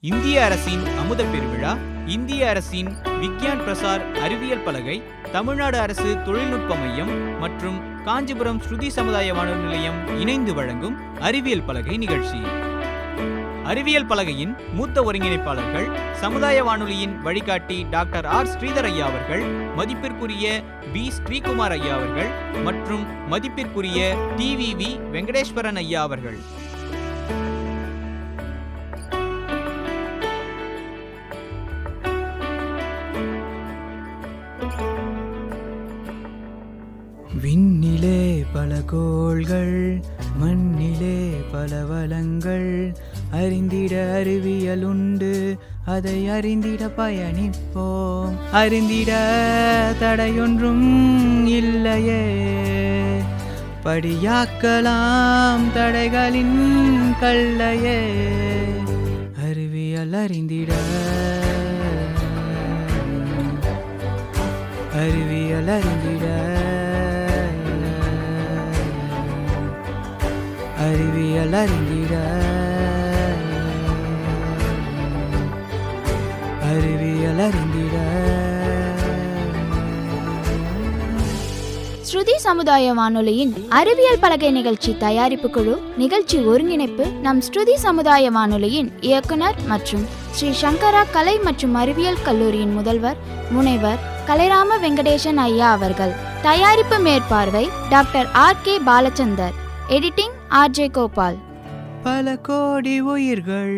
இந்திய அரசின் அமுத பெருவிழா, இந்திய அரசின் விக்யான் பிரசார் அறிவியல் பலகை, தமிழ்நாடு அரசு தொழில்நுட்ப மையம் மற்றும் காஞ்சிபுரம் ஸ்ருதி சமுதாய வானொலி நிலையம் இணைந்து வழங்கும் அறிவியல் பலகை நிகழ்ச்சி. அறிவியல் பலகையின் மூத்த ஒருங்கிணைப்பாளர்கள், சமுதாய வானொலியின் வழிகாட்டி டாக்டர் ஆர் ஸ்ரீதர் ஐயா அவர்கள், மதிப்பிற்குரிய பி ஸ்ரீகுமார் ஐயா அவர்கள் மற்றும் மதிப்பிற்குரிய டிவிவி வெங்கடேஸ்வரன் ஐயா அவர்கள். விண்ணிலே பல கோள்கள், மண்ணிலே பல வளங்கள், அறிந்திட அறிவியல் உண்டு, அதை அறிந்திட பயணிப்போம். அறிந்திட தடையொன்றும் இல்லையே, படியாக்கலாம் தடைகளின் கல்லையே. அறிவியல் அறிந்திட, அறிவியல் அறிந்திட, அறிவியல் அறிந்திட, அறிவியல் அறிந்திட. ஸ்ருதி சமுதாய வானொலியின் அறிவியல் பலகை நிகழ்ச்சி தயாரிப்பு குழு, நிகழ்ச்சி ஒருங்கிணைப்பு நம் ஸ்ருதி சமுதாய வானொலியின் இயக்குனர் மற்றும் ஸ்ரீ சங்கரா கலை மற்றும் அறிவியல் கல்லூரியின் முதல்வர் முனைவர் கலைராம வெங்கடேசன் ஐயா அவர்கள். தயாரிப்பு மேற்பார்வை டாக்டர் ஆர்.கே. பாலச்சந்தர். எடிட்டிங் ஆர்.ஜே. கோபால். பல கோடி உயிர்கள்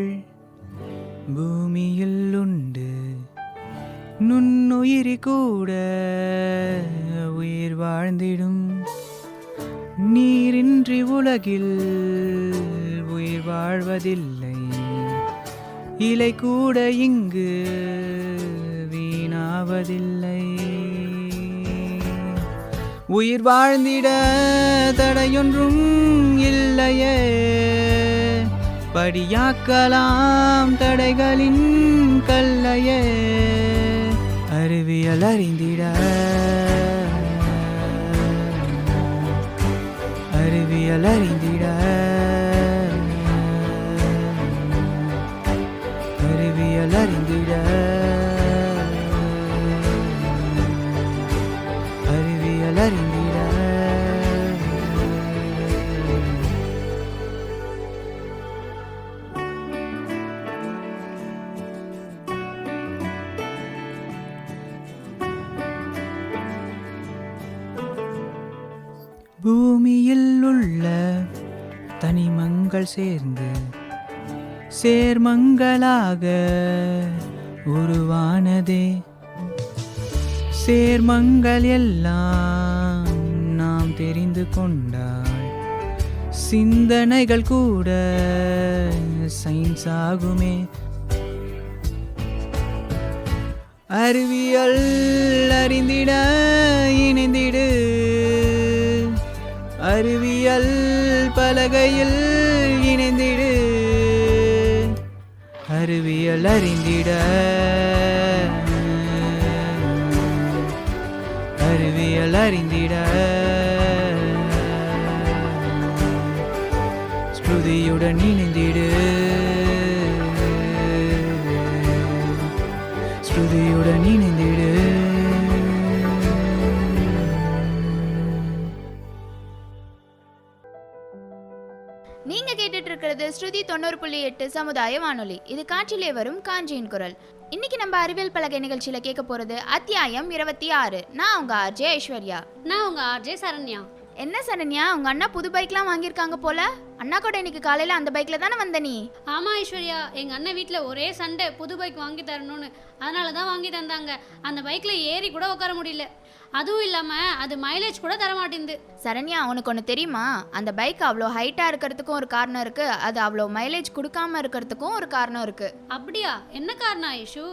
பூமியில் உண்டு, நுண்ணுயிரி கூட உயிர் வாழ்ந்திடும். நீரின்றி உலகில் உயிர் வாழ்வதில்லை, இலை கூட இங்கு வீணாவதில்லை. உயிர் வாழ்ந்திட தடையொன்றும் இல்லையே, படியாக்கலாம் தடைகளின் கல்லையே. அறிவியல் அறிந்திட, அறிவியல் அறிந்திட, அறிவியல் அறிந்திட, அறிவியல் அறிந்திட. பூமியில் உள்ள தனிமங்கள் சேர்ந்து சேர்மங்களாக உருவானதே. சேர்மங்கள் எல்லாம் நாம் தெரிந்து கொண்டால் சிந்தனைகள் கூட சயின்ஸ் ஆகுமே. அறிவியல் அறிந்திட இணைந்திடு, அறிவியல் பலகையில் இணைந்திடு. அறிவியல் அறிந்திட, அறிவியல் அறிந்திட. ஸ்ருதியுடன் இணைந்திடு, ஸ்ருதியுடன் இணைந்திடு. நீங்க கேட்டுட்டு இருக்கிறது ஸ்ருதி 90.8 சமுதாய வானொலி. இது காற்றிலே வரும் காஞ்சியின் குரல். இன்னைக்கு நம்ம அறிவியல் பலகை நிகழ்ச்சியில கேட்க போறது அத்தியாயம் 26. நான் உங்க ஆர்ஜே ஐஸ்வர்யா. நான் உங்க ஆர்ஜே சரண்யா. என்ன சரண்யா, உங்க அண்ணா புது பைக்லாம் வாங்கியிருக்காங்க போல? அண்ணா கூட இன்னைக்கு காலையில அந்த பைக்ல தானே வந்த நீ? ஆமா ஐஸ்வர்யா, எங்க அண்ணன் வீட்டுல ஒரே சண்டை புது பைக் வாங்கி தரணும்னு. அதனாலதான் வாங்கி தந்தாங்க. அந்த பைக்ல ஏறி கூட உட்கார முடியல. அதுவும் இல்லாம அது மைலேஜ் கூட தர மாட்டேங்குது. சரண்யா, உனக்கு ஒன்று தெரியுமா? அந்த பைக் அவ்வளோ ஹைட்டா இருக்கிறதுக்கும் ஒரு காரணம் இருக்கு, அது அவ்வளோ மைலேஜ் கொடுக்காம இருக்கிறதுக்கும் ஒரு காரணம் இருக்கு. அப்படியா? என்ன காரணம் ஐஷு?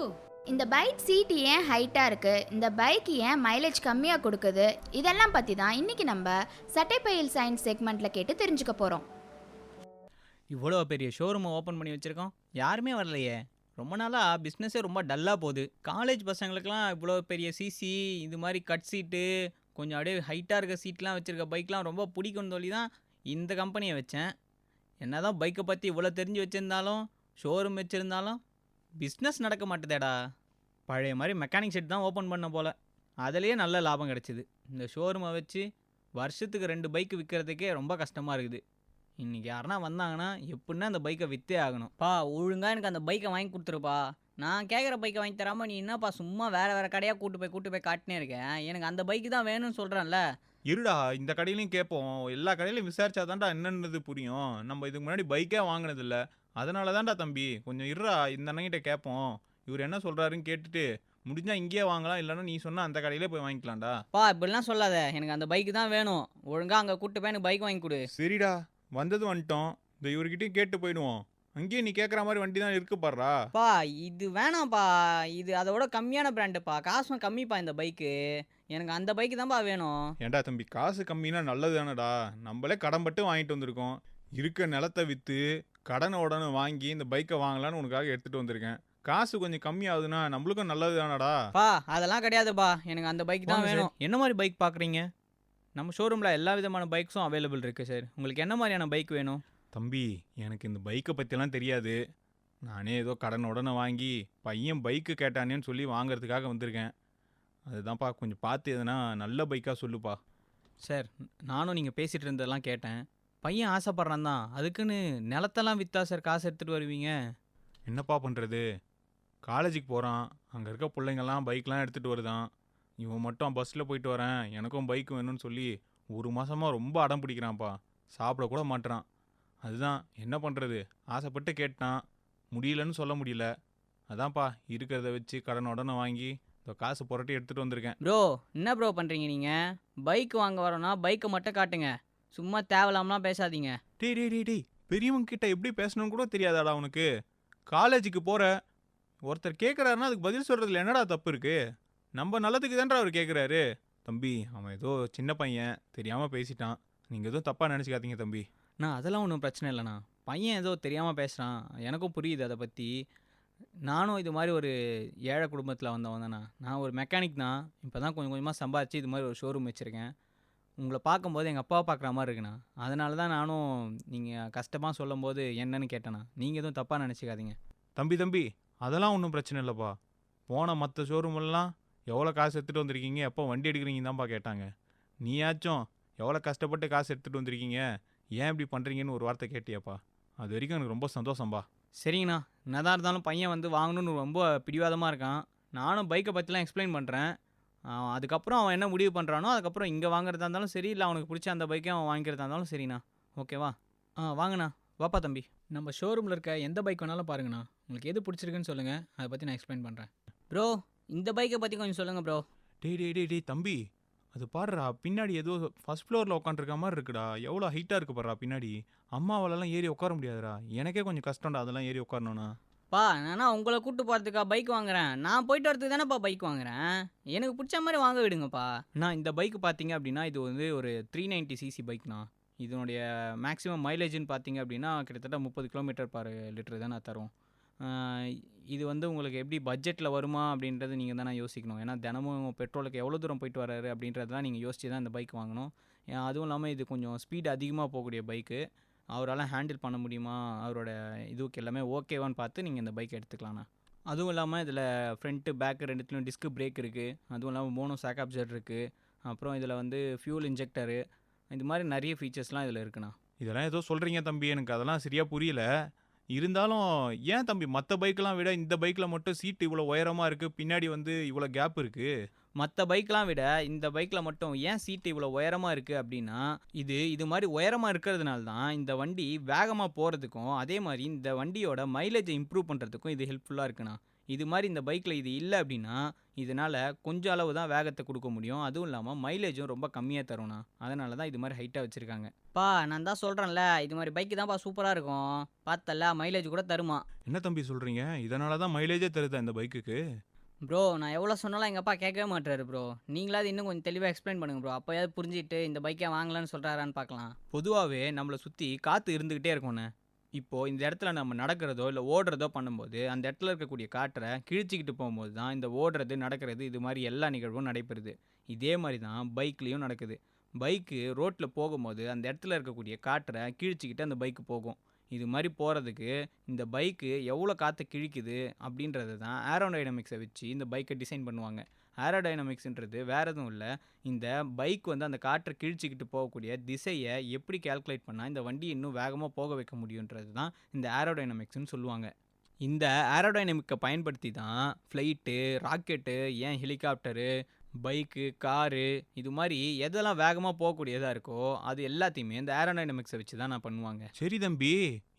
இந்த பைக் சீட் ஏன் ஹைட்டா இருக்கு, இந்த பைக் ஏன் மைலேஜ் கம்மியா கொடுக்குது, இதெல்லாம் பத்தி தான் இன்னைக்கு நம்ம சட்டைப்பையில் சயின்ஸ் செக்மெண்ட்ல கேட்டு தெரிஞ்சுக்க போறோம். இவ்வளோ பெரிய ஷோரூமை ஓப்பன் பண்ணி வச்சிருக்கோம், யாருமே வரலையே. ரொம்ப நாளாக பிஸ்னஸே ரொம்ப டல்லாக போகுது. காலேஜ் பசங்களுக்கெல்லாம் இவ்வளோ பெரிய சிசி, இது மாதிரி கட் சீட்டு, கொஞ்சம் அப்படியே ஹைட்டாக இருக்க சீட்லாம் வச்சுருக்க பைக்லாம் ரொம்ப பிடிக்கும்னு சொல்லி தான் இந்த கம்பெனியை வச்சேன். என்ன தான் பைக்கை பற்றி இவ்வளோ தெரிஞ்சு வச்சுருந்தாலும், ஷோரூம் வச்சுருந்தாலும் பிஸ்னஸ் நடக்க மாட்டுதேடா. பழைய மாதிரி மெக்கானிக் ஷெட் தான் ஓப்பன் பண்ண போல. அதுலேயே நல்ல லாபம் கிடச்சிது. இந்த ஷோரூமை வச்சு வருஷத்துக்கு 2 பைக்கு விற்கிறதுக்கே ரொம்ப கஷ்டமாக இருக்குது. இன்றைக்கி யாருனா வந்தாங்கன்னா எப்படின்னா அந்த பைக்கை விற்றே ஆகணும். பா ஒழுங்கா எனக்கு அந்த பைக்கை வாங்கி கொடுத்துருப்பா. நான் கேட்குற பைக்கை வாங்கி தராமல் நீ என்னப்பா சும்மா வேறு கடையாக கூட்டு போய் காட்டினே இருக்கேன். எனக்கு அந்த பைக்கு தான் வேணும்னு சொல்கிறேன்ல. இருடா, இந்த கடையிலையும் கேட்போம். எல்லா கடையிலையும் விசாரிச்சாதான்டா என்னன்றது புரியும். நம்ம இதுக்கு முன்னாடி பைக்கே வாங்கினதில்ல. அதனால தான்டா தம்பி, கொஞ்சம் இருடா, இந்த அண்ணங்கிட்ட கேட்போம். இவர் என்ன சொல்கிறாருன்னு கேட்டுட்டு முடிஞ்சா இங்கேயே வாங்கலாம், இல்லைன்னா நீ சொன்ன அந்த கடையிலே போய் வாங்கிக்கலாம்டா. பா இப்படிலாம் சொல்லாத, எனக்கு அந்த பைக்கு தான் வேணும். ஒழுங்கா அங்கே கூட்டு போய் எனக்கு பைக் வாங்கி கொடு. சரிடா, வந்தது வந்துட்டோம். இந்த இவர்கிட்டயும் கேட்டு போயிடுவோம். அங்கேயே நீ கேட்குற மாதிரி வண்டி தான் இருக்கு பாடுறா. பா இது வேணாம்ப்பா, இது அதோட கம்மியான பிராண்டுப்பா, காசும் கம்மிப்பா இந்த பைக்கு. எனக்கு அந்த பைக்கு தான்ப்பா வேணும். ஏன்டா தம்பி, காசு கம்மினா நல்லது தானடா. நம்மளே கடன் பட்டு வாங்கிட்டு வந்திருக்கோம். இருக்க நிலத்தை விற்று கடனை உடனே வாங்கி இந்த பைக்கை வாங்கலான்னு உனக்காக எடுத்துகிட்டு வந்திருக்கேன். காசு கொஞ்சம் கம்மியாகுதுன்னா நம்மளுக்கும் நல்லது தானடா. பா அதெல்லாம் கிடையாதுப்பா, எனக்கு அந்த பைக் தான் வேணும். என்ன மாதிரி பைக் பார்க்குறீங்க? நம்ம ஷோரூமில் எல்லா விதமான பைக்ஸும் அவைலபிள் இருக்குது சார். உங்களுக்கு என்ன மாதிரியான பைக் வேணும்? தம்பி, எனக்கு இந்த பைக்கை பற்றிலாம் தெரியாது. நானே ஏதோ கடன் உடனே வாங்கி பையன் பைக்கு கேட்டானேன்னு சொல்லி வாங்குறதுக்காக வந்திருக்கேன். அதுதான்ப்பா, கொஞ்சம் பார்த்து எதுனா நல்ல பைக்காக சொல்லுப்பா. சார், நானும் நீங்கள் பேசிகிட்டு இருந்ததெல்லாம் கேட்டேன். பையன் ஆசைப்பட்றான் தான், அதுக்குன்னு நிலத்தெல்லாம் விற்றா சார் காசு எடுத்துகிட்டு வருவீங்க? என்னப்பா பண்ணுறது, காலேஜுக்கு போகிறான், அங்கே இருக்க பிள்ளைங்கள்லாம் பைக்லாம் எடுத்துகிட்டு வருதான். இவன் மட்டும் பஸ்ஸில் போயிட்டு வரேன், எனக்கும் பைக் வேணும்னு சொல்லி 1 மாதமாக ரொம்ப அடம் பிடிக்கிறான்ப்பா. சாப்பிடக்கூட மாட்டுறான். அதுதான் என்ன பண்ணுறது, ஆசைப்பட்டு கேட்டான், முடியலன்னு சொல்ல முடியல. அதான்ப்பா இருக்கிறத வச்சு கடன் உடனே வாங்கி இந்த காசு புரட்டி எடுத்துகிட்டு வந்திருக்கேன். ப்ரோ என்ன ப்ரோ பண்ணுறீங்க நீங்கள்? பைக் வாங்க வரோன்னா பைக்கை மட்டும் காட்டுங்க, சும்மா தேவையில்லாமலாம் பேசாதீங்க. டேய், பெரியவங்க கிட்ட எப்படி பேசணும்னு கூட தெரியாதாடா உனக்கு? காலேஜுக்கு போகிற ஒருத்தர் கேட்குறாருன்னா அதுக்கு பதில் சொல்கிறதுல என்னடா தப்பு இருக்குது? நம்ம நல்லதுக்கு தான்டா அவர் கேட்குறாரு. தம்பி, அவன் ஏதோ சின்ன பையன், தெரியாமல் பேசிட்டான். நீங்கள் எதுவும் தப்பாக நினச்சிக்காதீங்க தம்பி. அதெல்லாம் ஒன்றும் பிரச்சனை இல்லைண்ணா. பையன் ஏதோ தெரியாமல் பேசுகிறான், எனக்கும் புரியுது அதை பற்றி. நானும் இது மாதிரி ஒரு ஏழை குடும்பத்தில் வந்தவன் தானே. நான் ஒரு மெக்கானிக் தான். இப்போ தான் கொஞ்சம் கொஞ்சமாக சம்பாதிச்சு இது மாதிரி ஒரு ஷோரூம் வச்சுருக்கேன். உங்களை பார்க்கும்போது எங்கள் அப்பாவை பார்க்குற மாதிரி இருக்குண்ணா. அதனால தான் நானும் நீங்கள் கஷ்டமாக சொல்லும் போது என்னன்னு கேட்டேண்ணா. நீங்கள் எதுவும் தப்பாக நினச்சிக்காதீங்க. தம்பி, அதெல்லாம் ஒன்றும் பிரச்சனை இல்லைப்பா. போன மற்ற ஷோரூமெல்லாம் எவ்வளோ காசு எடுத்துகிட்டு வந்திருக்கீங்க, எப்போ வண்டி எடுக்கிறீங்கன்னு தான்ப்பா கேட்டாங்க. நீயாச்சும் எவ்வளோ கஷ்டப்பட்டு காசு எடுத்துகிட்டு வந்திருக்கீங்க, ஏன் இப்படி பண்ணுறீங்கன்னு ஒரு வார்த்தை கேட்டியாப்பா. அது வரைக்கும் எனக்கு ரொம்ப சந்தோஷம்பா. சரிங்கண்ணா, என்னதான் இருந்தாலும் பையன் வந்து வாங்கணுன்னு ரொம்ப பிடிவாதமாக இருக்கான். நானும் பைக்கை பற்றிலாம் எக்ஸ்பிளைன் பண்ணுறேன். அதுக்கப்புறம் அவன் என்ன முடிவு பண்ணுறானோ அதுக்கப்புறம் இங்கே வாங்குறதா இருந்தாலும் சரி, இல்லை அவனுக்கு பிடிச்ச அந்த பைக்கை அவன் வாங்கிக்கிறதா இருந்தாலும் சரிண்ணா. ஓகேவா? வாங்கண்ணா, வாப்பா தம்பி. நம்ம ஷோரூமில் இருக்க எந்த பைக் வேணாலும் பாருங்கண்ணா. உங்களுக்கு எது பிடிச்சிருக்குன்னு சொல்லுங்கள், அதை பற்றி நான் எக்ஸ்பிளைன் பண்ணுறேன். ப்ரோ இந்த பைக்கை பற்றி கொஞ்சம் சொல்லுங்கள் ப்ரோ. டேய் தம்பி, அது பாடுறா, பின்னாடி ஏதோ ஃபர்ஸ்ட் ஃப்ளோரில் உட்காந்துருக்க மாதிரி இருக்குடா. எவ்வளோ ஹைட்டாக இருக்கு பாடுறா பின்னாடி. அம்மாவாலெல்லாம் ஏறி உட்கார முடியாதுடா. எனக்கே கொஞ்சம் கஷ்டம்டா அதெல்லாம் ஏறி உட்காரணும்னா. பா நானா உங்களை கூப்பிட்டு போகிறதுக்கா பைக் வாங்குறேன்? நான் போயிட்டு வரதுக்கு தானேப்பா பைக் வாங்குறேன். எனக்கு பிடிச்ச மாதிரி வாங்க விடுங்கப்பா. இந்த பைக் பார்த்தீங்க அப்படின்னா இது வந்து ஒரு 390cc பைக்ண்ணா. இதனுடைய மேக்ஸிமம் மைலேஜ்னு பார்த்தீங்க அப்படின்னா கிட்டத்தட்ட 30 கிலோமீட்டர் பர் லிட்டர் தான் நான் தரும். இது வந்து உங்களுக்கு எப்படி பட்ஜெட்டில் வருமா அப்படின்றது நீங்கள் தானே யோசிக்கணும். ஏன்னா தினமும் பெட்ரோலுக்கு எவ்வளோ தூரம் போயிட்டு வராரு அப்படின்றதெல்லாம் நீங்கள் யோசிச்சு தான் இந்த பைக் வாங்கணும். அதுவும் இல்லாமல் இது கொஞ்சம் ஸ்பீடு அதிகமாக போகக்கூடிய பைக்கு. அவரால் ஹேண்டில் பண்ண முடியுமா, அவரோட இதுக்கு எல்லாமே ஓகேவான்னு பார்த்து நீங்கள் இந்த பைக் எடுத்துக்கலாண்ணா. அதுவும் இல்லாமல் இதில் ஃப்ரண்ட்டு பேக்கு ரெண்டுத்துலையும் டிஸ்க் பிரேக் இருக்குது. அதுவும் இல்லாமல் மோனோ சாக் அப்சர் இருக்குது. அப்புறம் இதில் வந்து ஃபியூல் இன்ஜெக்டரு, இது மாதிரி நிறைய ஃபீச்சர்ஸ்லாம் இதில் இருக்குண்ணா. இதெல்லாம் ஏதோ சொல்கிறீங்க தம்பி, எனக்கு அதெல்லாம் சரியாக புரியல. இருந்தாலும் ஏன் தம்பி மற்ற பைக்கெலாம் விட இந்த பைக்கில் மட்டும் சீட்டு இவ்வளோ உயரமாக இருக்குது, பின்னாடி வந்து இவ்வளோ கேப் இருக்குது? மற்ற பைக்கெலாம் விட இந்த பைக்கில் மட்டும் ஏன் சீட்டு இவ்வளோ உயரமாக இருக்குது அப்படின்னா, இது மாதிரி உயரமாக இருக்கிறதுனால தான் இந்த வண்டி வேகமாக போகிறதுக்கும், அதே மாதிரி இந்த வண்டியோட மைலேஜை இம்ப்ரூவ் பண்ணுறதுக்கும் இது ஹெல்ப்ஃபுல்லாக இருக்குண்ணா. இது மாதிரி இந்த பைக்கில் இது இல்லை அப்படின்னா இதனால் கொஞ்சம் அளவு தான் வேகத்தை கொடுக்க முடியும். அதுவும் இல்லாமல் மைலேஜும் ரொம்ப கம்மியாக தரும்ண்ணா. அதனால தான் இது மாதிரி ஹைட்டாக வச்சுருக்காங்க. பா நான் தான் சொல்கிறேன்ல, இது மாதிரி பைக்கு தான்ப்பா சூப்பராக இருக்கும். பார்த்தல மைலேஜ் கூட தருமா. என்ன தம்பி சொல்கிறீங்க? இதனால தான் மைலேஜே தருதா இந்த பைக்குக்கு? ப்ரோ நான் எவ்வளோ சொன்னாலும் எங்கள் அப்பா கேட்கவே மாட்டாரு ப்ரோ. நீங்களாவது இன்னும் கொஞ்சம் தெளிவாக எக்ஸ்பிளைன் பண்ணுங்க ப்ரோ. அப்போயாவது புரிஞ்சுட்டு இந்த பைக்கை வாங்கலான்னு சொல்கிறாரான்னு பார்க்கலாம். பொதுவாகவே நம்மளை சுற்றி காற்று இருந்துக்கிட்டே இருக்கும்ண்ணே. இப்போது இந்த இடத்துல நம்ம நடக்கிறதோ இல்லை ஓடுறதோ பண்ணும்போது அந்த இடத்துல இருக்கக்கூடிய காற்றை கிழிச்சிக்கிட்டு போகும்போது தான் இந்த ஓடுறது நடக்கிறது இது மாதிரி எல்லா நிகழ்வும் நடைபெறுது. இதே மாதிரி தான் பைக்லேயும் நடக்குது. பைக்கு ரோட்டில் போகும்போது அந்த இடத்துல இருக்கக்கூடிய காற்றை கிழிச்சிக்கிட்டு அந்த பைக்கு போகும். இது மாதிரி போகிறதுக்கு இந்த பைக்கு எவ்வளோ காற்றை கிழிக்குது அப்படின்றது தான் ஏரோடைனமிக்ஸை வச்சு இந்த பைக்கை டிசைன் பண்ணுவாங்க. ஏரோடைனமிக்ஸ்ன்றது வேறு எதுவும் இல்லை, இந்த பைக் வந்து அந்த காற்றை கிழிச்சிக்கிட்டு போகக்கூடிய திசையை எப்படி கால்குலேட் பண்ணால் இந்த வண்டி இன்னும் வேகமாக போக வைக்க முடியுன்றது தான் இந்த ஏரோடைனமிக்ஸ்னு சொல்லுவாங்க. இந்த ஏரோடைனமிக்கை பயன்படுத்தி தான் ஃப்ளைட்டு, ராக்கெட்டு, ஏன் ஹெலிகாப்டரு, பைக்கு, காரு இது மாதிரி எதெல்லாம் வேகமாக போகக்கூடியதாக இருக்கோ அது எல்லாத்தையுமே இந்த ஏரோடைனமிக்ஸை வச்சு தான் நான் பண்ணுவாங்க. சரி தம்பி,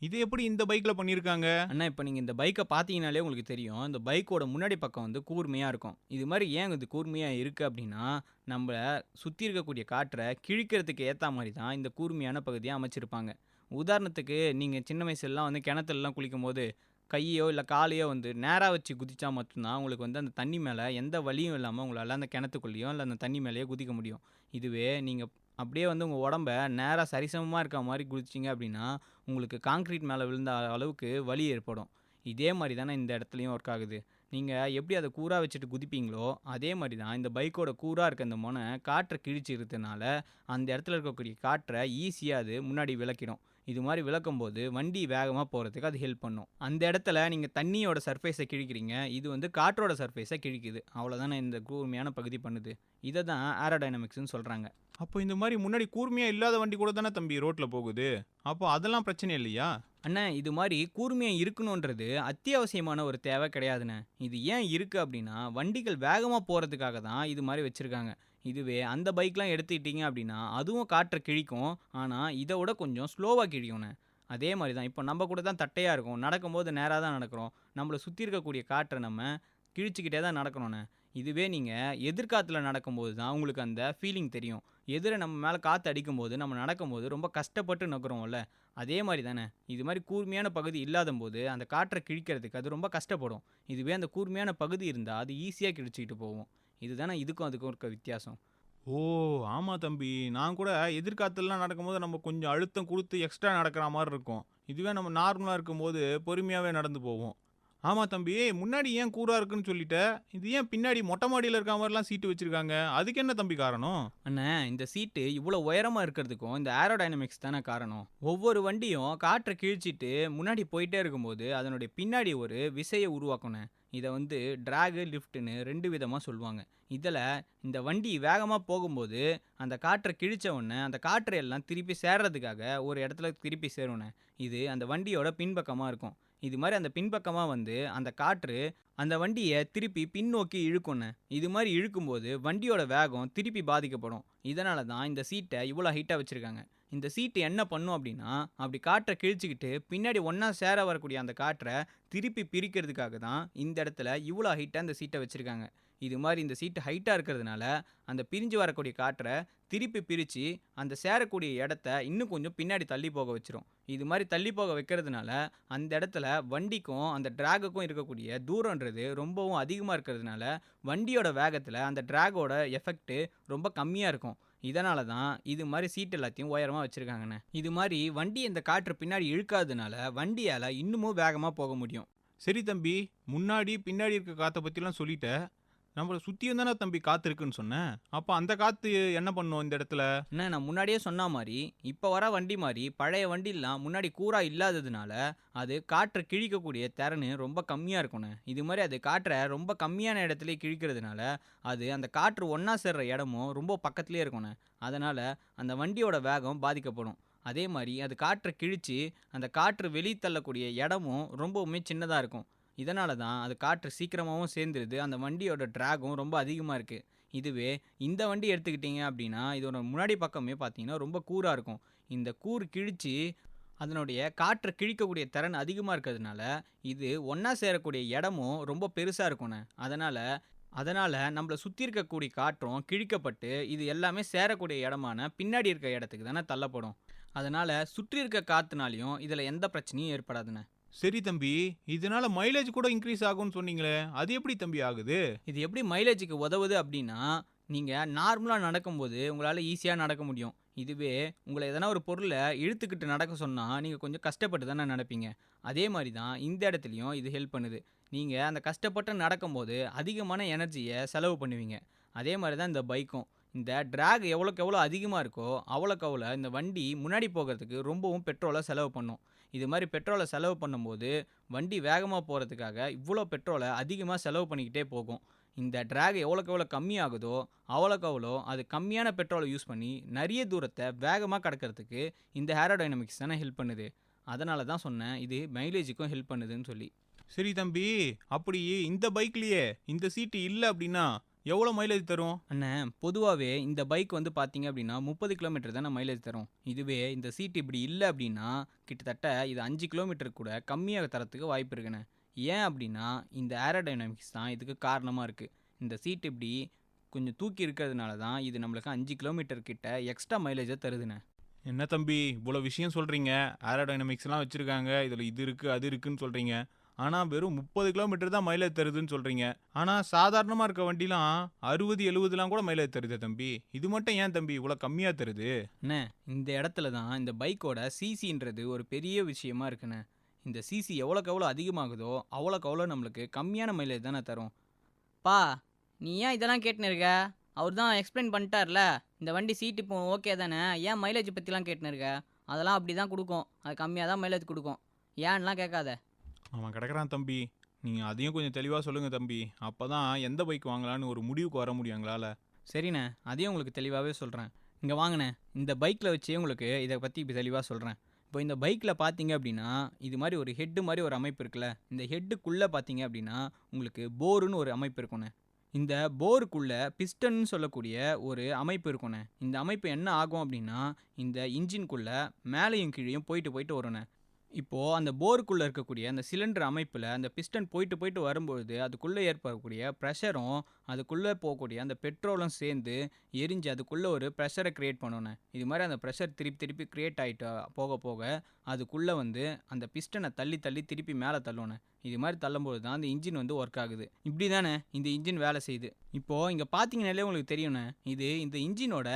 இது எப்படி இந்த பைக்கில் பண்ணியிருக்காங்க? அண்ணா இப்போ நீங்கள் இந்த பைக்கை பார்த்தீங்கனாலே உங்களுக்கு தெரியும், இந்த பைக்கோட முன்னாடி பக்கம் வந்து கூர்மையாக இருக்கும். இது மாதிரி ஏன் இது கூர்மையாக இருக்குது அப்படின்னா நம்மளை சுற்றி இருக்கக்கூடிய காற்றை கிழிக்கிறதுக்கு ஏற்ற மாதிரி தான் இந்த கூர்மையான பகுதியை அமைச்சிருப்பாங்க. உதாரணத்துக்கு நீங்கள் சின்ன வயசுலலாம் வந்து கிணத்துலலாம் குளிக்கும் போது கையோ இல்லை காலையோ வந்து நேராக வச்சு குதிச்சா மட்டும்தான் உங்களுக்கு வந்து அந்த தண்ணி மேலே எந்த வலியும் இல்லாமல் உங்களால் அந்த கிணத்துக்குள்ளேயோ இல்லை அந்த தண்ணி மேலேயோ குதிக்க முடியும். இதுவே நீங்கள் அப்படியே வந்து உங்கள் உடம்ப நேராக சரிசமமாக இருக்க மாதிரி குதிச்சிங்க அப்படின்னா உங்களுக்கு காங்க்ரீட் மேலே விழுந்த அளவுக்கு வலி ஏற்படும். இதே மாதிரி தானே இந்த இடத்துலையும் ஒர்க் ஆகுது. நீங்கள் எப்படி அதை கூராக வச்சுட்டு குதிப்பீங்களோ அதே மாதிரி தான் இந்த பைக்கோட கூராக இருக்க இந்த முனை காற்றை கிழிச்சிருக்கிறதுனால அந்த இடத்துல இருக்கக்கூடிய காற்றை ஈஸியாக அது முன்னாடி விளக்கிடும். இது மாதிரி விளக்கும்போது வண்டி வேகமாக போகிறதுக்கு அது ஹெல்ப் பண்ணும். அந்த இடத்துல நீங்கள் தண்ணியோட சர்ஃபேஸை கிழிக்கிறீங்க, இது வந்து காற்றோட சர்ஃபேஸை கிழிக்குது. அவ்வளோதானே இந்த கூர்மையான பகுதி பண்ணுது. இதை தான் ஏரோடைனமிக்ஸ்னு சொல்கிறாங்க. அப்போ இந்த மாதிரி முன்னாடி கூர்மையாக இல்லாத வண்டி கூட தானே தம்பி ரோட்டில் போகுது, அப்போ அதெல்லாம் பிரச்சனை இல்லையா? அண்ணா இது மாதிரி கூர்மையாக இருக்கணுன்றது அத்தியாவசியமான ஒரு தேவை கிடையாதுண்ணே. இது ஏன் இருக்குது அப்படின்னா வண்டிகள் வேகமாக போகிறதுக்காக தான் இது மாதிரி வச்சுருக்காங்க. இதுவே அந்த பைக்லாம் எடுத்துக்கிட்டிங்க அப்படின்னா அதுவும் காற்றை கிழிக்கும், ஆனால் இதை விட கொஞ்சம் ஸ்லோவாக கிழிக்கும்ண்ணே. அதே மாதிரி தான் இப்போ நம்ம கூட தான் தட்டையாக இருக்கும், நடக்கும்போது நேராக தான் நடக்கிறோம், நம்மளை சுற்றி இருக்கக்கூடிய காற்றை நம்ம கிழிச்சிக்கிட்டே தான் நடக்கணுண்ணே. இதுவே நீங்கள் எதிர்காத்துல நடக்கும்போது தான் உங்களுக்கு அந்த ஃபீலிங் தெரியும். எதிர நம்ம மேலே காற்று அடிக்கும்போது நம்ம நடக்கும்போது ரொம்ப கஷ்டப்பட்டு நகருவோம்ல, அதே மாதிரி தானே இது மாதிரி கூர்மையான பகுதி இல்லாத போது அந்த காற்றை கிழிக்கிறதுக்கு அது ரொம்ப கஷ்டப்படும். இதுவே அந்த கூர்மையான பகுதி இருந்தால் அது ஈஸியாக கிழிச்சிக்கிட்டு போகும். இதுதானே இதுக்கும் அதுக்கும் இருக்க வித்தியாசம். ஓ ஆமாம் தம்பி, நான் கூட எதிர்காலத்துலலாம் நடக்கும்போது நம்ம கொஞ்சம் அழுத்தம் கொடுத்து எக்ஸ்ட்ரா நடக்கிற மாதிரி இருக்கும். இதுவே நம்ம நார்மலாக இருக்கும்போது பொறுமையாகவே நடந்து போவோம். ஆமாம் தம்பி, முன்னாடி ஏன் கூராக இருக்குன்னு சொல்லிட்ட, இது ஏன் பின்னாடி மொட்டை மாடியில் இருக்க மாதிரிலாம் சீட்டு வச்சுருக்காங்க, அதுக்கு என்ன தம்பி காரணம்? அண்ணே இந்த சீட்டு இவ்வளோ உயரமாக இருக்கிறதுக்கும் இந்த ஏரோடைனமிக்ஸ் தானே காரணம். ஒவ்வொரு வண்டியும் காற்றை கிழிச்சிட்டு முன்னாடி போயிட்டே இருக்கும்போது அதனுடைய பின்னாடி ஒரு விசையை உருவாக்கணும். இதை வந்து டிராகு, லிஃப்ட்டுன்னு 2 விதமாக சொல்லுவாங்க. இதில் இந்த வண்டி வேகமாக போகும்போது அந்த காற்றை கிழிச்ச உடனே அந்த காற்றை எல்லாம் திருப்பி சேர்றதுக்காக ஒரு இடத்துல திருப்பி சேரும்ண்ணே. இது அந்த வண்டியோட பின்பக்கமாக இருக்கும். இது மாதிரி அந்த பின்பக்கமாக வந்து அந்த காற்று அந்த வண்டியை திருப்பி பின்னோக்கி இழுக்கும்ண்ணே. இது மாதிரி இழுக்கும்போது வண்டியோட வேகம் திருப்பி பாதிக்கப்படும். இதனால தான் இந்த சீட்டை இவ்வளோ ஹைட்டாக வச்சுருக்காங்க. இந்த சீட்டு என்ன பண்ணும் அப்படின்னா அப்படி காற்றை கிழிச்சிக்கிட்டு பின்னாடி ஒன்றா சேர வரக்கூடிய அந்த காற்றை திருப்பி பிரிக்கிறதுக்காக தான் இந்த இடத்துல இவ்வளோ ஹைட்டாக இந்த சீட்டை வச்சுருக்காங்க. இது மாதிரி இந்த சீட்டு ஹைட்டாக இருக்கிறதுனால அந்த பிரிஞ்சு வரக்கூடிய காற்றை திருப்பி பிரித்து அந்த சேரக்கூடிய இடத்த இன்னும் கொஞ்சம் பின்னாடி தள்ளி போக வச்சிரும். இது மாதிரி தள்ளி போக வைக்கிறதுனால அந்த இடத்துல வண்டிக்கும் அந்த டிராகுக்கும் இருக்கக்கூடிய தூரன்றது ரொம்பவும் அதிகமாக இருக்கிறதுனால வண்டியோட வேகத்தில் அந்த டிராகோட எஃபெக்ட்டு ரொம்ப கம்மியாக இருக்கும். இதனால தான் இது மாதிரி சீட் எல்லாத்தையும் உயரமாக வச்சுருக்காங்கண்ணே. இது மாதிரி வண்டி இந்த காற்று பின்னாடி இழுக்காததுனால வண்டியால் இன்னமும் வேகமாக போக முடியும். சரி தம்பி, முன்னாடி பின்னாடி இருக்க காற்றை பற்றிலாம் சொல்லிட்ட, நம்மளை சுற்றியும் தானே தம்பி காற்று இருக்குன்னு சொன்னேன், அப்போ அந்த காற்று என்ன பண்ணும் இந்த இடத்துல? அண்ணா நான் முன்னாடியே சொன்ன மாதிரி இப்போ வர வண்டி மாதிரி பழைய வண்டிலாம் முன்னாடி கூரா இல்லாததுனால அது காற்றை கிழிக்கக்கூடிய திறனு ரொம்ப கம்மியாக இருக்கும்ண்ணே. இது மாதிரி அது காற்றை ரொம்ப கம்மியான இடத்துலேயே கிழிக்கிறதுனால அது அந்த காற்று ஒன்றா சேர்ற இடமும் ரொம்ப பக்கத்துலேயே இருக்கும்ண்ணே. அதனால் அந்த வண்டியோட வேகம் பாதிக்கப்படும். அதே மாதிரி அது காற்றை கிழித்து அந்த காற்று வெளியே தள்ளக்கூடிய இடமும் ரொம்பவுமே சின்னதாக இருக்கும். இதனால தான் அது காற்று சீக்கிரமாகவும் சேர்ந்துருது, அந்த வண்டியோட ட்ராகும் ரொம்ப அதிகமாக இருக்குது. இதுவே இந்த வண்டி எடுத்துக்கிட்டிங்க அப்படின்னா இதோட முன்னாடி பக்கமே பார்த்தீங்கன்னா ரொம்ப கூராக இருக்கும். இந்த கூர் கிழித்து அதனுடைய காற்றை கிழிக்கக்கூடிய திறன் அதிகமாக இருக்கிறதுனால இது ஒன்றா சேரக்கூடிய இடமும் ரொம்ப பெருசாக இருக்கும்ண்ணே. அதனால் நம்மளை சுற்றி இருக்கக்கூடிய காற்றும் கிழிக்கப்பட்டு இது எல்லாமே சேரக்கூடிய இடமான பின்னாடி இருக்க இடத்துக்கு தானே தள்ளப்படும். அதனால் சுற்றி இருக்க காற்றுனாலையும் இதில் எந்த பிரச்சனையும் ஏற்படாதுண்ணே. சரி தம்பி, இதனால மைலேஜ் கூட இன்க்ரீஸ் ஆகும்னு சொன்னீங்களே, அது எப்படி தம்பி ஆகுது? இது எப்படி மைலேஜுக்கு உதவுது அப்படின்னா நீங்கள் நார்மலாக நடக்கும்போது உங்களால் ஈஸியாக நடக்க முடியும். இதுவே உங்களை எதனா ஒரு பொருளை இழுத்துக்கிட்டு நடக்க சொன்னால் நீங்கள் கொஞ்சம் கஷ்டப்பட்டு தானே நடப்பீங்க. அதே மாதிரி தான் இந்த இடத்துலையும் இது ஹெல்ப் பண்ணுது. நீங்கள் அந்த கஷ்டப்பட்டு நடக்கும்போது அதிகமான எனர்ஜியை செலவு பண்ணுவீங்க. அதே மாதிரி தான் இந்த பைக்கும். இந்த ட்ராக் எவ்வளோக்கு எவ்வளோ அதிகமாக இருக்கோ அவ்வளோக்கு அவ்வளோ இந்த வண்டி முன்னாடி போகிறதுக்கு ரொம்பவும் பெட்ரோலை செலவு பண்ணும். இது மாதிரி பெட்ரோலை செலவு பண்ணும்போது வண்டி வேகமாக போகிறதுக்காக இவ்வளோ பெட்ரோலை அதிகமாக செலவு பண்ணிக்கிட்டே போகும். இந்த ட்ராக் எவ்வளோக்கு எவ்வளோ கம்மியாகுதோ அவ்வளோக்கு அவ்வளோ அது கம்மியான பெட்ரோலை யூஸ் பண்ணி நிறைய தூரத்தை வேகமாக கடக்கிறதுக்கு இந்த ஏரோடைனமிக்ஸ் தானே ஹெல்ப் பண்ணுது. அதனால தான் சொன்னேன் இது மைலேஜுக்கும் ஹெல்ப் பண்ணுதுன்னு சொல்லி. சரி தம்பி, அப்படி இந்த பைக்லயே இந்த சீட்டு இல்லை அப்படின்னா எவ்வளோ மைலேஜ் தரும்? அண்ணன், பொதுவாகவே இந்த பைக் வந்து பார்த்தீங்க அப்படின்னா 30 கிலோமீட்டர் தானே மைலேஜ் தரும். இதுவே இந்த சீட் இப்படி இல்லை அப்படின்னா கிட்டத்தட்ட இது 5 கிலோமீட்டர் கூட கம்மியாக தரத்துக்கு வாய்ப்பு இருக்குண்ணே. ஏன் அப்படின்னா இந்த ஏரோடைனமிக்ஸ் தான் இதுக்கு காரணமாக இருக்குது. இந்த சீட் இப்படி கொஞ்சம் தூக்கி இருக்கிறதுனால தான் இது நம்மளுக்கு 5 கிலோமீட்டர் கிட்ட எக்ஸ்ட்ரா மைலேஜை தருதுண்ணே. என்ன தம்பி இவ்வளோ விஷயம் சொல்கிறீங்க, ஏரோடைனமிக்ஸ்லாம் வச்சுருக்காங்க, இதில் இது இருக்குது அது இருக்குன்னு சொல்கிறீங்க, ஆனால் வெறும் 30 கிலோமீட்டர் தான் மைலேஜ் தருதுன்னு சொல்கிறீங்க. ஆனால் சாதாரணமாக இருக்க வண்டிலாம் 60-70லாம் கூட மைலேஜ் தருது தம்பி. இது மட்டும் ஏன் தம்பி இவ்வளோ கம்மியாக தருது? அண்ணே, இந்த இடத்துல தான் இந்த பைக்கோட சிசின்றது ஒரு பெரிய விஷயமா இருக்குண்ணே. இந்த சிசி எவ்வளோக்கு எவ்வளோ அதிகமாகுதோ அவ்வளோக்கு அவ்வளோ நம்மளுக்கு கம்மியான மைலேஜ் தானே தரும். பா நீ ஏன் இதெல்லாம் கேட்டுன்னு இருக்க? அவர் தான் எக்ஸ்பிளைன் பண்ணிட்டார்ல, இந்த வண்டி சீட்டு இப்போ ஓகே தானே, ஏன் மைலேஜ் பற்றிலாம் கேட்டுன்னு இருக்க? அதெல்லாம் அப்படி தான் கொடுக்கும், அது கம்மியாக தான் மைலேஜ் கொடுக்கும், ஏன்லாம் கேட்காத. அவன் கிடக்குறான் தம்பி, நீங்கள் அதையும் கொஞ்சம் தெளிவாக சொல்லுங்கள் தம்பி. அப்போ தான் எந்த பைக் வாங்கலான்னு ஒரு முடிவுக்கு வர முடியும் எங்களால். சரிண்ணே, அதையும் உங்களுக்கு தெளிவாகவே சொல்கிறேன். இங்கே வாங்கினேன், இந்த பைக்கில் வச்சே உங்களுக்கு இதை பற்றி இப்போ தெளிவாக சொல்கிறேன். இப்போ இந்த பைக்கில் பார்த்தீங்க அப்படின்னா இது மாதிரி ஒரு ஹெட்டு மாதிரி ஒரு அமைப்பு இருக்குல்ல, இந்த ஹெட்டுக்குள்ளே பார்த்தீங்க அப்படின்னா உங்களுக்கு போருன்னு ஒரு அமைப்பு இருக்குண்ணே. இந்த போருக்குள்ளே பிஸ்டன்னு சொல்லக்கூடிய ஒரு அமைப்பு இருக்குண்ணே. இந்த அமைப்பு என்ன ஆகும் அப்படின்னா இந்த இன்ஜின்குள்ளே மேலேயும் கீழேயும் போயிட்டு வருண்ணே. இப்போது அந்த போருக்குள்ளே இருக்கக்கூடிய அந்த சிலிண்டர் அமைப்பில் அந்த பிஸ்டன் போயிட்டு வரும்பொழுது அதுக்குள்ளே ஏற்படக்கூடிய ப்ரெஷரும் அதுக்குள்ளே போகக்கூடிய அந்த பெட்ரோலும் சேர்ந்து எரிஞ்சு அதுக்குள்ளே ஒரு ப்ரெஷரை க்ரியேட் பண்ணோன்னே. இது மாதிரி அந்த ப்ரெஷர் திருப்பி க்ரியேட் ஆகிட்டு போக அதுக்குள்ளே வந்து அந்த பிஸ்டனை தள்ளி திருப்பி மேலே தள்ளோன்னே. இது மாதிரி தள்ளும்போது தான் அந்த இன்ஜின் வந்து ஒர்க் ஆகுது. இப்படி தானே இந்த இன்ஜின் வேலை செய்யுது. இப்போது இங்கே பார்த்தீங்கனாலே உங்களுக்கு தெரியும்ண்ணே, இது இந்த இன்ஜினோட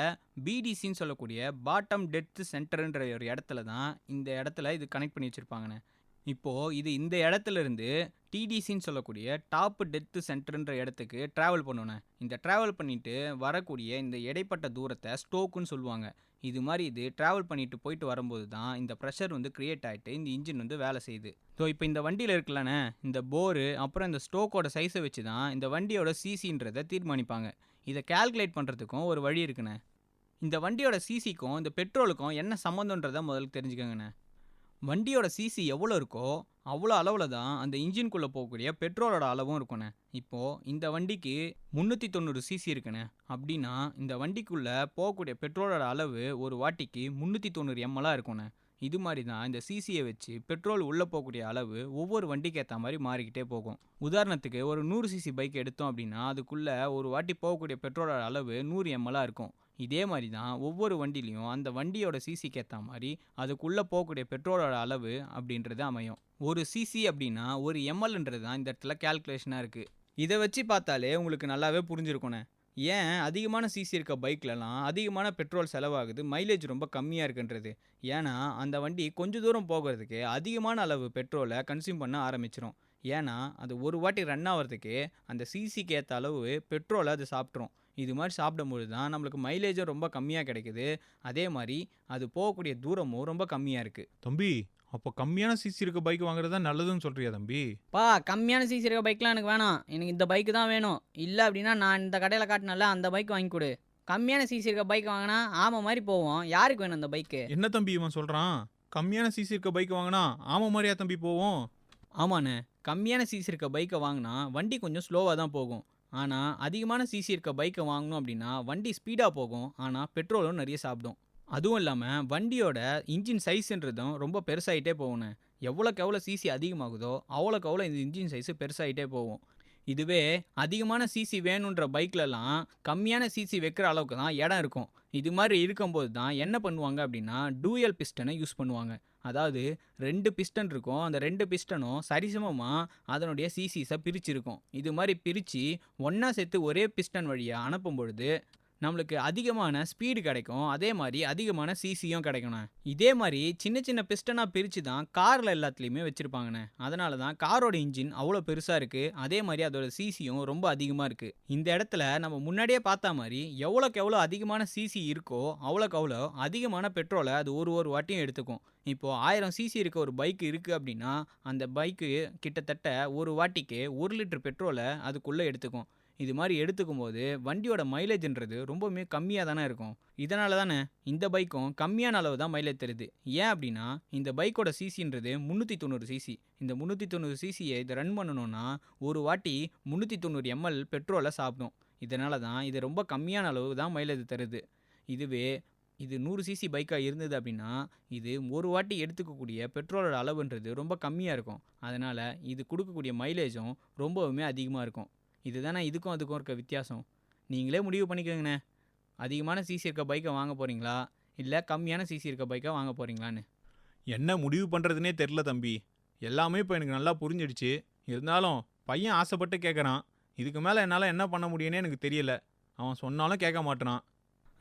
பிடிசின்னு சொல்லக்கூடிய பாட்டம் டெப்த் சென்டர்ன்ற ஒரு இடத்துல தான் இந்த இடத்துல இது கனெக்ட் பண்ணி வச்சுருப்பாங்கண்ணே. இப்போது இது இந்த இடத்துல இருந்து டிடிசின்னு சொல்லக்கூடிய டாப் டெப்த் சென்டர்ன்ற இடத்துக்கு ட்ராவல் பண்ணோண்ணே. இந்த ட்ராவல் பண்ணிட்டு வரக்கூடிய இந்த இடைப்பட்ட தூரத்தை ஸ்டோக்குன்னு சொல்லுவாங்க. இது மாதிரி இது ட்ராவல் பண்ணிட்டு போயிட்டு வரும்போது தான் இந்த ப்ரெஷர் வந்து க்ரியேட் ஆகிட்டு இந்த இன்ஜின் வந்து வேலை செய்யுது. ஸோ இப்போ இந்த வண்டியில் இருக்குல்லண்ணே, இந்த போரு அப்புறம் இந்த ஸ்டோக்கோட சைஸை வச்சு தான் இந்த வண்டியோட சிசின்றதை தீர்மானிப்பாங்க. இதை கால்குலேட் பண்ணுறதுக்கும் ஒரு வழி இருக்குண்ணே. இந்த வண்டியோட சிசிக்கும் இந்த பெட்ரோலுக்கும் என்ன சம்மந்தன்றதை முதல்ல தெரிஞ்சுக்கோங்கண்ணே. வண்டியோட சிசி எவ்வளோ இருக்கோ அவ்வளோ அளவில் தான் அந்த இன்ஜின்குள்ளே போகக்கூடிய பெட்ரோலோட அளவும் இருக்குண்ணே. இப்போது இந்த வண்டிக்கு 390 சிசி இருக்குண்ணே. அப்படின்னா இந்த வண்டிக்குள்ளே போகக்கூடிய பெட்ரோலோட அளவு ஒரு வாட்டிக்கு 390 ml இருக்குண்ணே. இது மாதிரி தான் இந்த சிசியை வச்சு பெட்ரோல் உள்ளே போகக்கூடிய அளவு ஒவ்வொரு வண்டிக்கு ஏற்ற மாதிரி மாறிக்கிட்டே போகும். உதாரணத்துக்கு ஒரு 100 சிசி பைக் எடுத்தோம் அப்படின்னா அதுக்குள்ளே ஒரு வாட்டி போகக்கூடிய பெட்ரோலோட அளவு 100 ml இருக்கும். இதே மாதிரி தான் ஒவ்வொரு வண்டிலையும் அந்த வண்டியோட சிசிக்கு ஏற்ற மாதிரி அதுக்குள்ளே போகக்கூடிய பெட்ரோலோட அளவு அப்படின்றது அமையும். ஒரு சிசி அப்படின்னா ஒரு எம்எல்ன்றது தான் இந்த இடத்துல கேல்குலேஷனாக இருக்குது. இதை வச்சு பார்த்தாலே உங்களுக்கு நல்லாவே புரிஞ்சிருக்கோண்ணே, ஏன் அதிகமான சிசி இருக்க பைக்லலாம் அதிகமான பெட்ரோல் செலவாகுது, மைலேஜ் ரொம்ப கம்மியாக இருக்குன்றது. ஏன்னா அந்த வண்டி கொஞ்சம் தூரம் போகிறதுக்கு அதிகமான அளவு பெட்ரோலை கன்சியூம் பண்ண ஆரம்பிச்சிடும். ஏன்னா அது ஒரு வாட்டி ரன் ஆகிறதுக்கு அந்த சிசிக்கு ஏற்ற அளவு பெட்ரோலை அது சாப்பிட்ரும். இது மாதிரி சாப்பிடும்போது தான் நம்மளுக்கு மைலேஜும் ரொம்ப கம்மியாக கிடைக்குது. அதே மாதிரி அது போகக்கூடிய தூரமும் ரொம்ப கம்மியாக இருக்குது. தம்பி அப்போ கம்மியான சிசி இருக்க பைக் வாங்குறது தான் நல்லதுன்னு சொல்கிறியா தம்பி? பா கம்மியான சிசி இருக்க பைக்லாம் எனக்கு வேணாம், எனக்கு இந்த பைக்கு தான் வேணும். இல்லை அப்படின்னா நான் இந்த கடையில் காட்டினால அந்த பைக் வாங்கி கொடு. கம்மியான சிசி இருக்க பைக் வாங்கினா ஆமாம் மாதிரி போவோம். யாருக்கு வேணும் அந்த பைக்கு? என்ன தம்பி இவன் சொல்கிறான்? கம்மியான சிசி இருக்க பைக் வாங்கினா ஆமாம் மாதிரியா தம்பி போவோம்? ஆமாண்ணே, கம்மியான சிசி இருக்க பைக்கை வாங்கினா வண்டி கொஞ்சம் ஸ்லோவாக தான் போகும். ஆனால் அதிகமான சிசி இருக்க பைக்கை வாங்கணும் அப்படின்னா வண்டி ஸ்பீடாக போகும், ஆனால் பெட்ரோலும் நிறைய சாப்பிடும். அதுவும் இல்லாமல் வண்டியோட இன்ஜின் சைஸுன்றதும் ரொம்ப பெருசாகிட்டே போகுண்ணே. எவ்வளோக்கு எவ்வளோ சிசி அதிகமாகுதோ அவ்வளோக்கு எவ்வளோ இந்த இன்ஜின் சைஸு பெருசாகிட்டே போகும். இதுவே அதிகமான சிசி வேணுன்ற பைக்லலாம் கம்மியான சிசி வைக்கிற அளவுக்கு தான் இடம் இருக்கும். இது மாதிரி இருக்கும்போது தான் என்ன பண்ணுவாங்க அப்படின்னா டூயல் பிஸ்டனை யூஸ் பண்ணுவாங்க. அதாவது 2 பிஸ்டன் இருக்கும், அந்த 2 பிஸ்டனும் சரிசமமாக அதனுடைய சிசிஸை பிரிச்சிருக்கும். இது மாதிரி பிரித்து ஒன்றா சேர்த்து ஒரே பிஸ்டன் வழியாக அனுப்பும் பொழுது நம்மளுக்கு அதிகமான ஸ்பீடு கிடைக்கும், அதே மாதிரி அதிகமான சிசியும் கிடைக்கும்ண்ணே. இதே மாதிரி சின்ன சின்ன பிஸ்டனாக பிரித்து தான் காரில் எல்லாத்துலேயுமே வச்சுருப்பாங்கண்ணே. அதனால தான் காரோட இன்ஜின் அவ்வளோ பெருசாக இருக்குது, அதே மாதிரி அதோட சிசியும் ரொம்ப அதிகமாக இருக்குது. இந்த இடத்துல நம்ம முன்னாடியே பார்த்தா மாதிரி எவ்வளோக்கு எவ்வளோ அதிகமான சிசி இருக்கோ அவ்வளோக்கு அவ்வளோ அதிகமான பெட்ரோலை அது ஒரு வாட்டியும் எடுத்துக்கும். இப்போது 1000 சிசி இருக்க ஒரு பைக் இருக்குது அப்படின்னா அந்த பைக்கு கிட்டத்தட்ட ஒரு வாட்டிக்கு 1 லிட்டர் பெட்ரோலை அதுக்குள்ளே எடுத்துக்கும். இது மாதிரி எடுத்துக்கும் போது வண்டியோட மைலேஜ்ன்றது ரொம்பவுமே கம்மியாக தானே இருக்கும். இதனால தானே இந்த பைக்கும் கம்மியான அளவு தான் மைலேஜ் தருது. ஏன் அப்படின்னா இந்த பைக்கோட சிசின்றது 390 சிசி. இந்த 390 சிசியை இதை ரன் பண்ணணும்னா ஒரு வாட்டி 390 ml பெட்ரோலை சாப்பிடும். இதனால தான் இது ரொம்ப கம்மியான அளவு தான் மைலேஜ் தருது. இதுவே இது 100 சிசி பைக்காக இருந்தது அப்படின்னா இது ஒரு வாட்டி எடுத்துக்கக்கூடிய பெட்ரோலோட அளவுன்றது ரொம்ப கம்மியாக இருக்கும். அதனால் இது கொடுக்கக்கூடிய மைலேஜும் ரொம்பவுமே அதிகமாக இருக்கும். இதுதானே இதுக்கும் அதுக்கும் இருக்க வித்தியாசம். நீங்களே முடிவு பண்ணிக்கோங்கண்ணே, அதிகமான சிசி இருக்க பைக்கை வாங்க போகிறீங்களா இல்லை கம்மியான சிசி இருக்க பைக்கை வாங்க போகிறீங்களான்னு. என்ன முடிவு பண்ணுறதுனே தெரில தம்பி. எல்லாமே இப்போ எனக்கு நல்லா புரிஞ்சிடுச்சு. இருந்தாலும் பையன் ஆசைப்பட்டு கேட்குறான். இதுக்கு மேலே என்னால் என்ன பண்ண முடியும்னே எனக்கு தெரியல. அவன் சொன்னாலும் கேட்க மாட்டேறான்.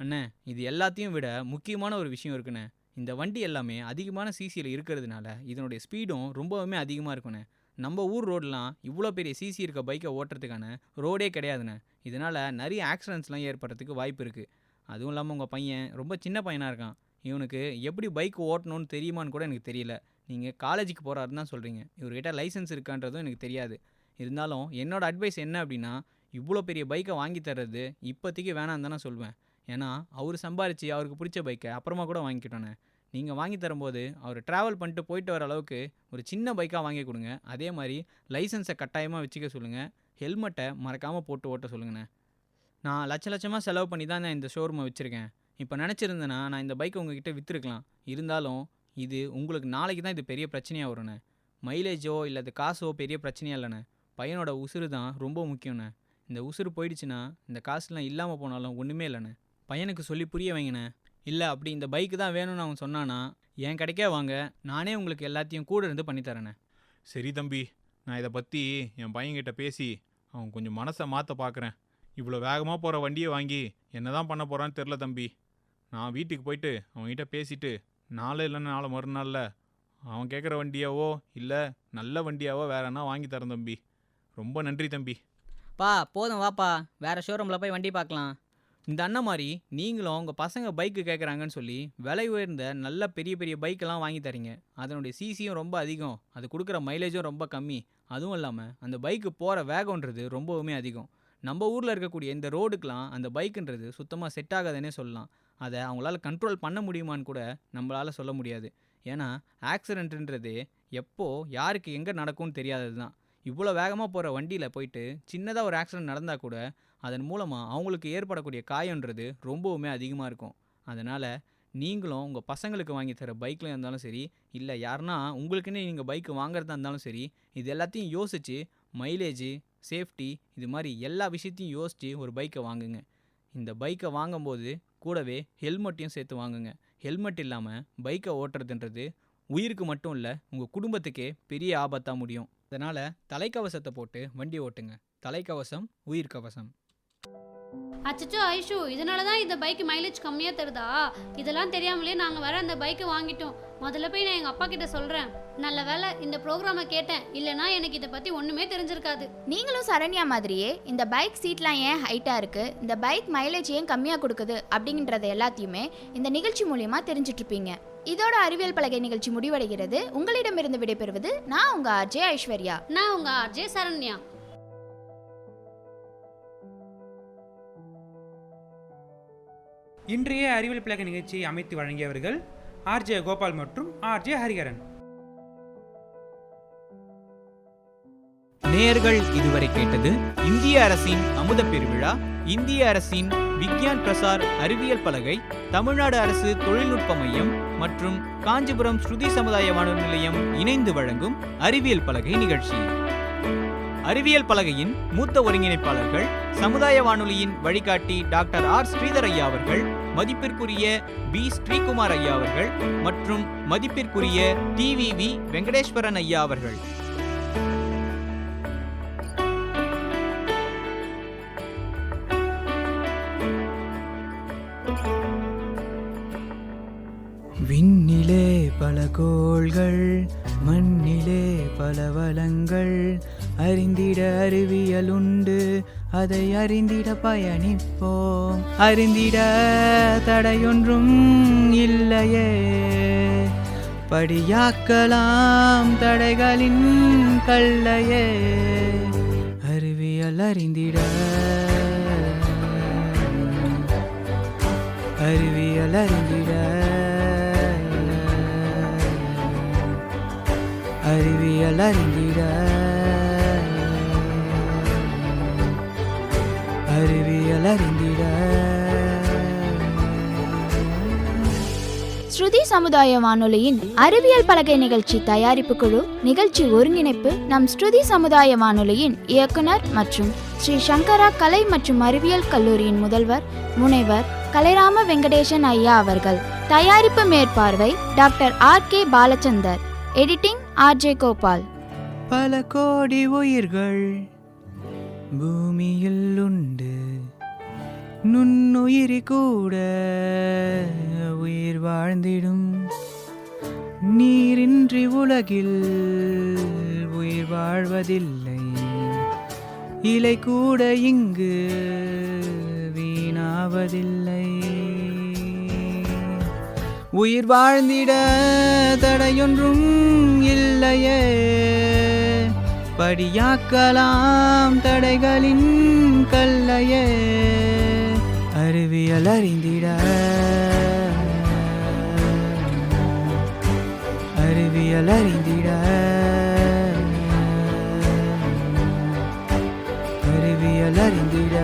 அண்ணே, இது எல்லாத்தையும் விட முக்கியமான ஒரு விஷயம் இருக்குண்ணே. இந்த வண்டி எல்லாமே அதிகமான சிசியில் இருக்கிறதுனால இதனுடைய ஸ்பீடும் ரொம்பவுமே அதிகமாக இருக்குண்ணே. நம்ம ஊர் ரோடெலாம் இவ்வளோ பெரிய சிசி இருக்க பைக்கை ஓட்டுறதுக்கான ரோடே கிடையாதுண்ணே. இதனால் நிறைய ஆக்சிடென்ட்ஸ்லாம் ஏற்படுறதுக்கு வாய்ப்பு இருக்குது. அதுவும் இல்லாமல் உங்கள் பையன் ரொம்ப சின்ன பையனாக இருக்கான். இவனுக்கு எப்படி பைக் ஓட்டணும்னு தெரியுமான்னு கூட எனக்கு தெரியல. நீங்கள் காலேஜுக்கு போகிறாருன்னு தான் சொல்கிறீங்க. இவர்கிட்ட லைசன்ஸ் இருக்கான்றதும் எனக்கு தெரியாது. இருந்தாலும் என்னோட அட்வைஸ் என்ன அப்படின்னா இவ்வளோ பெரிய பைக்கை வாங்கி தர்றது இப்போதைக்கு வேணான்னு தானே சொல்வேன். ஏன்னா அவர் சம்பாரித்து அவருக்கு பிடிச்ச பைக்கை அப்புறமா கூட வாங்கிக்கிட்டோண்ணே. நீங்கள் வாங்கி தரும்போது அவர் ட்ராவல் பண்ணிட்டு போயிட்டு வர அளவுக்கு ஒரு சின்ன பைக்காக வாங்கி கொடுங்க. அதே மாதிரி லைசன்ஸை கட்டாயமாக வச்சுக்க சொல்லுங்கள். ஹெல்மெட்டை மறக்காமல் போட்டு ஓட்ட சொல்லுங்கண்ணே. நான் லட்சமாக செலவு பண்ணி தான் நான் இந்த ஷோரூமை வச்சுருக்கேன். இப்போ நினச்சிருந்தேன்னா நான் இந்த பைக்கை உங்ககிட்ட விற்றுருக்கலாம். இருந்தாலும் இது உங்களுக்கு நாளைக்கு தான் இது பெரிய பிரச்சனையாக வரும்ண்ணே. மைலேஜோ இல்லை அது காசோ பெரிய பிரச்சனையாக இல்லைண்ணே. பையனோட உசுறு தான் ரொம்ப முக்கியம்ண்ணே. இந்த உசுறு போயிடுச்சுன்னா இந்த காசுலாம் இல்லாமல் போனாலும் ஒன்றுமே இல்லைண்ணே. பையனுக்கு சொல்லி புரிய வைங்கண்ணே. இல்லை அப்படி இந்த பைக்கு தான் வேணும்னு அவன் சொன்னானா என் கடைக்கே வாங்க, நானே உங்களுக்கு எல்லாத்தையும் கூட இருந்து பண்ணித்தரேண்ணே. சரி தம்பி, நான் இதை பற்றி என் பையன்கிட்ட பேசி அவன் கொஞ்சம் மனசை மாற்ற பார்க்குறேன். இவ்வளோ வேகமாக போகிற வண்டியை வாங்கி என்ன தான் பண்ண போகிறான்னு தெரில தம்பி. நான் வீட்டுக்கு போயிட்டு அவன்கிட்ட பேசிவிட்டு நாளை இல்லைன்னா நாளை மறுநாளில் அவன் கேட்குற வண்டியாவோ இல்லை நல்ல வண்டியாவோ வேறன்னா வாங்கி தரேன் தம்பி. ரொம்ப நன்றி தம்பி. போதும் வாப்பா, வேறு ஷோரூமில் போய் வண்டி பார்க்கலாம். இந்த அண்ணன் மாதிரி நீங்களும் உங்கள் பசங்க பைக்கு கேட்குறாங்கன்னு சொல்லி விலை உயர்ந்த நல்ல பெரிய பெரிய பைக்கெல்லாம் வாங்கி தரீங்க. அதனுடைய சிசியும் ரொம்ப அதிகம், அது கொடுக்குற மைலேஜும் ரொம்ப கம்மி. அதுவும் இல்லாமல் அந்த பைக்கு போகிற வேகன்றது ரொம்பவுமே அதிகம். நம்ம ஊரில் இருக்கக்கூடிய இந்த ரோடுக்கெலாம் அந்த பைக்குன்றது சுத்தமாக செட் ஆகாதுன்னே சொல்லலாம். அதை அவங்களால கண்ட்ரோல் பண்ண முடியுமான்னு கூட நம்மளால் சொல்ல முடியாது. ஏன்னா ஆக்சிடென்ட்ன்றது எப்போ யாருக்கு எங்கே நடக்கும்னு தெரியாதது தான். இவ்வளோ வேகமாக போகிற வண்டியில் போயிட்டு சின்னதாக ஒரு ஆக்சிடென்ட் நடந்தால் கூட அதன் மூலமாக அவங்களுக்கு ஏற்படக்கூடிய காயன்றது ரொம்பவுமே அதிகமாக இருக்கும். அதனால் நீங்களும் உங்கள் பசங்களுக்கு வாங்கி தர பைக்கில் இருந்தாலும் சரி, இல்லை யாருன்னா உங்களுக்குன்னே நீங்கள் பைக்கு வாங்குறதா இருந்தாலும் சரி, இது எல்லாத்தையும் யோசித்து மைலேஜு, சேஃப்டி இது மாதிரி எல்லா விஷயத்தையும் யோசித்து ஒரு பைக்கை வாங்குங்க. இந்த பைக்கை வாங்கும்போது கூடவே ஹெல்மெட்டையும் சேர்த்து வாங்குங்க. ஹெல்மெட் இல்லாமல் பைக்கை ஓட்டுறதுன்றது உயிருக்கு மட்டும் இல்லை உங்கள் குடும்பத்துக்கே பெரிய ஆபத்தாக முடியும். அதனால் தலைக்கவசத்தை போட்டு வண்டி ஓட்டுங்க. தலைக்கவசம் உயிர் கவசம். அச்சச்சோ ஐஷு, இதனால தான் இந்த பைக்கு மைலேஜ் கம்மியாக தருதா? இதெல்லாம் தெரியாமலே நாங்கள் வர அந்த பைக்கை வாங்கிட்டோம். முதல்ல போய் நான் எங்கள் அப்பா கிட்ட சொல்கிறேன். நல்ல வேலை இந்த ப்ரோக்ராமை கேட்டேன், இல்லைனா எனக்கு இதை பற்றி ஒன்றுமே தெரிஞ்சிருக்காது. நீங்களும் சரண்யா மாதிரியே இந்த பைக் சீட்லாம் ஏன் ஹைட்டாக இருக்குது, இந்த பைக் மைலேஜ் ஏன் கம்மியாக கொடுக்குது அப்படிங்கிறத எல்லாத்தையுமே இந்த நிகழ்ச்சி மூலியமாக தெரிஞ்சிட்ருப்பீங்க. இதோட அறிவியல் பலகை நிகழ்ச்சி முடிவடைகிறது. உங்களிடமிருந்து விடைபெறுவது நான் உங்கள் ஆர்ஜே ஐஸ்வர்யா. நான் உங்கள் ஆர்ஜே சரண்யா. இன்றைய அறிவியல் பலகை நிகழ்ச்சியை அமைத்து வழங்கியவர்கள் ஆர்ஜே கோபால் மற்றும் ஆர்ஜே ஹரிஹரன். நேயர்கள் இதுவரை கேட்டது இந்திய அரசின் அமுத பெருவிழா, இந்திய அரசின் விக்யான் பிரசார் அறிவியல் பலகை, தமிழ்நாடு அரசு தொழில்நுட்ப மையம் மற்றும் காஞ்சிபுரம் ஸ்ருதி சமுதாய வானொலி நிலையம் இணைந்து வழங்கும் அறிவியல் பலகை நிகழ்ச்சி. அறிவியல் பலகையின் மூத்த ஒருங்கிணைப்பாளர்கள் சமுதாய வானொலியின் வழிகாட்டி டாக்டர் ஆர் ஸ்ரீதர் ஐயா அவர்கள், மதிப்பிற்குரிய பி ஸ்ரீகுமார் ஐயா அவர்கள் மற்றும் மதிப்பிற்குரிய டிவிவி வெங்கடேஸ்வரன் ஐயா அவர்கள். கோள்கள் மண்ணிலே பல வளங்கள் அறிந்திட அறிவியல் உண்டு அதை அறிந்திட பயணிப்போம் அறிந்திட தடையொன்றும் இல்லையே படியாக்கலாம் தடைகளின் கல்லையே அறிவியல் அறிந்திட அறிவியல் அறிந்திட அறிவியல் அறிந்திட அறிவியல் அறிந்திட. ஸ்ருதி சமுதாய வானொலியின் அறிவியல் பலகை நிகழ்ச்சி தயாரிப்பு குழு நிகழ்ச்சி ஒருங்கிணைப்பு நம் ஸ்ருதி சமுதாய வானொலியின் இயக்குனர் மற்றும் ஸ்ரீ சங்கரா கலை மற்றும் அறிவியல் கல்லூரியின் முதல்வர் முனைவர் கலைராம வெங்கடேசன் ஐயா அவர்கள். தயாரிப்பு மேற்பார்வை doctor R.K. Balachander. Editing R.J. Gopal. பல கோடி உயிர்கள் பூமியில் உண்டு நுண்ணுயிரி கூட உயிர் வாழ்ந்திடும் நீரின்றி உலகில் உயிர் வாழ்வதில்லை இலை கூட இங்கு வீணாவதில்லை உயிர் வாழ்ந்திட தடையொன்றும் இல்லையே படியாக்கலாம் தடைகளின் கல்லையே அறிவியல் அறிந்திட அறிவியல் அறிந்திட அறிவியல் அறிந்திட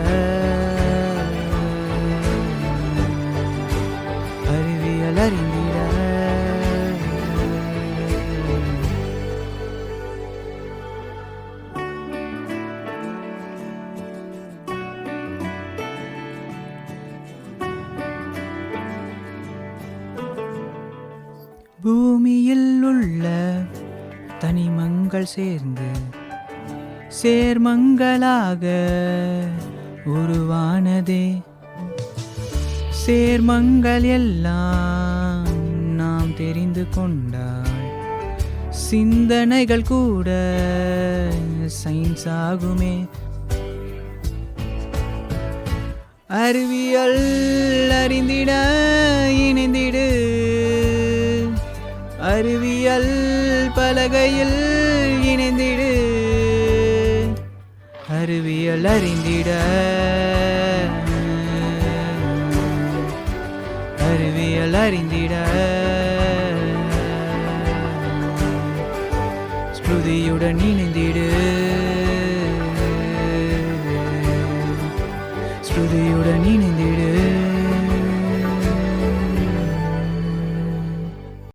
அறிவியல் அறிந்திட. பூமியில் உள்ள தனிமங்கள் சேர்ந்து சேர்மங்களாக உருவானதே சேர்மங்கள் எல்லாம் நாம் தெரிந்து கொண்டால் சிந்தனைகள் கூட சயின்ஸ் ஆகுமே அறிவியல் அறிந்திட இணைந்திடு அறிவியல் பலகையில் இணைந்திடு அறிவியல் அறிந்திட அறிவியல் அறிந்திட ஸ்ருதியுடன் இணைந்திடு.